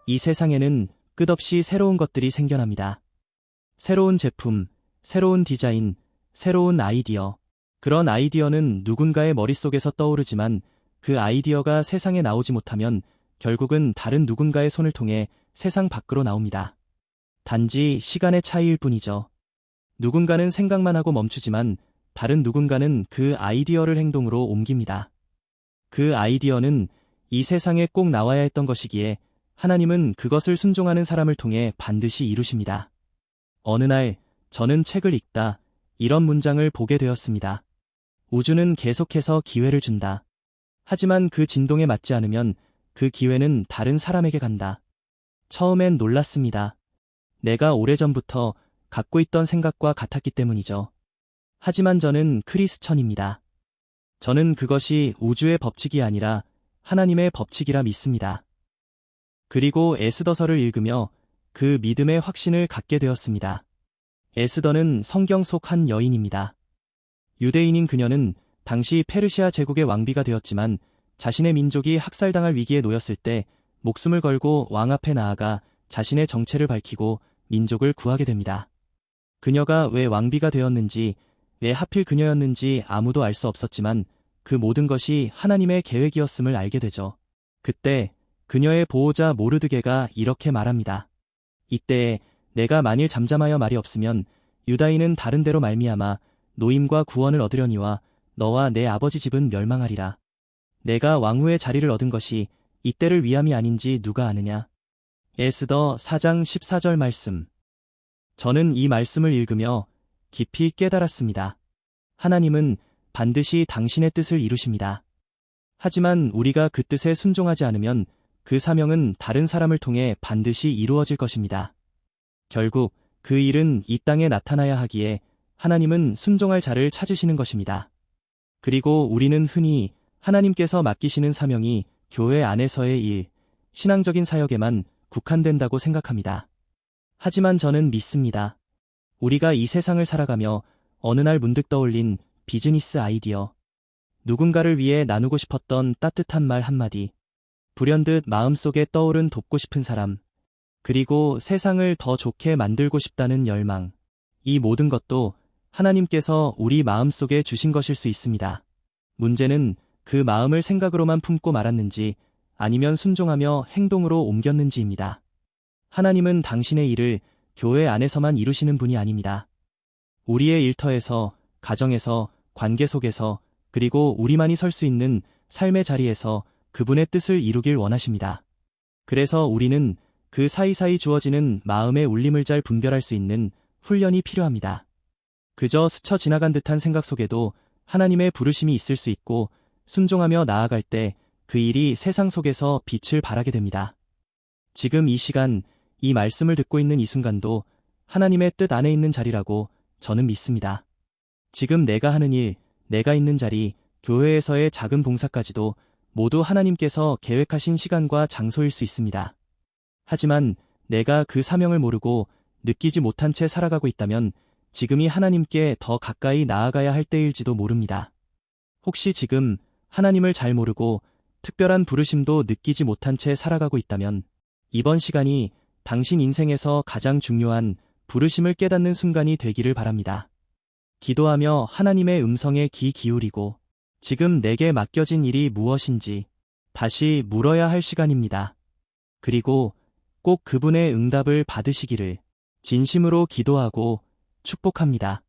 이 세상에는 끝없이 새로운 것들이 생겨납니다. 새로운 제품, 새로운 디자인, 새로운 아이디어. 그런 아이디어는 누군가의 머릿속에서 떠오르지만 그 아이디어가 세상에 나오지 못하면 결국은 다른 누군가의 손을 통해 세상 밖으로 나옵니다. 단지 시간의 차이일 뿐이죠. 누군가는 생각만 하고 멈추지만 다른 누군가는 그 아이디어를 행동으로 옮깁니다. 그 아이디어는 이 세상에 꼭 나와야 했던 것이기에 하나님은 그것을 순종하는 사람을 통해 반드시 이루십니다. 어느 날 저는 책을 읽다 이런 문장을 보게 되었습니다. 우주는 계속해서 기회를 준다. 하지만 그 진동에 맞지 않으면 그 기회는 다른 사람에게 간다. 처음엔 놀랐습니다. 내가 오래전부터 갖고 있던 생각과 같았기 때문이죠. 하지만 저는 크리스천입니다. 저는 그것이 우주의 법칙이 아니라 하나님의 법칙이라 믿습니다. 그리고 에스더서를 읽으며 그 믿음의 확신을 갖게 되었습니다. 에스더는 성경 속 한 여인입니다. 유대인인 그녀는 당시 페르시아 제국의 왕비가 되었지만 자신의 민족이 학살당할 위기에 놓였을 때 목숨을 걸고 왕 앞에 나아가 자신의 정체를 밝히고 민족을 구하게 됩니다. 그녀가 왜 왕비가 되었는지, 왜 하필 그녀였는지 아무도 알 수 없었지만 그 모든 것이 하나님의 계획이었음을 알게 되죠. 그때 그녀의 보호자 모르드게가 이렇게 말합니다. 이때에 내가 만일 잠잠하여 말이 없으면 유다인은 다른 데로 말미암아 노임과 구원을 얻으려니와 너와 내 아버지 집은 멸망하리라. 내가 왕후의 자리를 얻은 것이 이때를 위함이 아닌지 누가 아느냐. 에스더 4장 14절 말씀. 저는 이 말씀을 읽으며 깊이 깨달았습니다. 하나님은 반드시 당신의 뜻을 이루십니다. 하지만 우리가 그 뜻에 순종하지 않으면 그 사명은 다른 사람을 통해 반드시 이루어질 것입니다. 결국 그 일은 이 땅에 나타나야 하기에 하나님은 순종할 자를 찾으시는 것입니다. 그리고 우리는 흔히 하나님께서 맡기시는 사명이 교회 안에서의 일, 신앙적인 사역에만 국한된다고 생각합니다. 하지만 저는 믿습니다. 우리가 이 세상을 살아가며 어느 날 문득 떠올린 비즈니스 아이디어, 누군가를 위해 나누고 싶었던 따뜻한 말 한마디, 불현듯 마음속에 떠오른 돕고 싶은 사람, 그리고 세상을 더 좋게 만들고 싶다는 열망, 이 모든 것도 하나님께서 우리 마음속에 주신 것일 수 있습니다. 문제는 그 마음을 생각으로만 품고 말았는지 아니면 순종하며 행동으로 옮겼는지입니다. 하나님은 당신의 일을 교회 안에서만 이루시는 분이 아닙니다. 우리의 일터에서, 가정에서, 관계 속에서, 그리고 우리만이 설 수 있는 삶의 자리에서 그분의 뜻을 이루길 원하십니다. 그래서 우리는 그 사이사이 주어지는 마음의 울림을 잘 분별할 수 있는 훈련이 필요합니다. 그저 스쳐 지나간 듯한 생각 속에도 하나님의 부르심이 있을 수 있고 순종하며 나아갈 때 그 일이 세상 속에서 빛을 발하게 됩니다. 지금 이 시간, 이 말씀을 듣고 있는 이 순간도 하나님의 뜻 안에 있는 자리라고 저는 믿습니다. 지금 내가 하는 일, 내가 있는 자리, 교회에서의 작은 봉사까지도 모두 하나님께서 계획하신 시간과 장소일 수 있습니다. 하지만 내가 그 사명을 모르고 느끼지 못한 채 살아가고 있다면 지금이 하나님께 더 가까이 나아가야 할 때일지도 모릅니다. 혹시 지금 하나님을 잘 모르고 특별한 부르심도 느끼지 못한 채 살아가고 있다면 이번 시간이 당신 인생에서 가장 중요한 부르심을 깨닫는 순간이 되기를 바랍니다. 기도하며 하나님의 음성에 귀 기울이고 지금 내게 맡겨진 일이 무엇인지 다시 물어야 할 시간입니다. 그리고 꼭 그분의 응답을 받으시기를 진심으로 기도하고 축복합니다.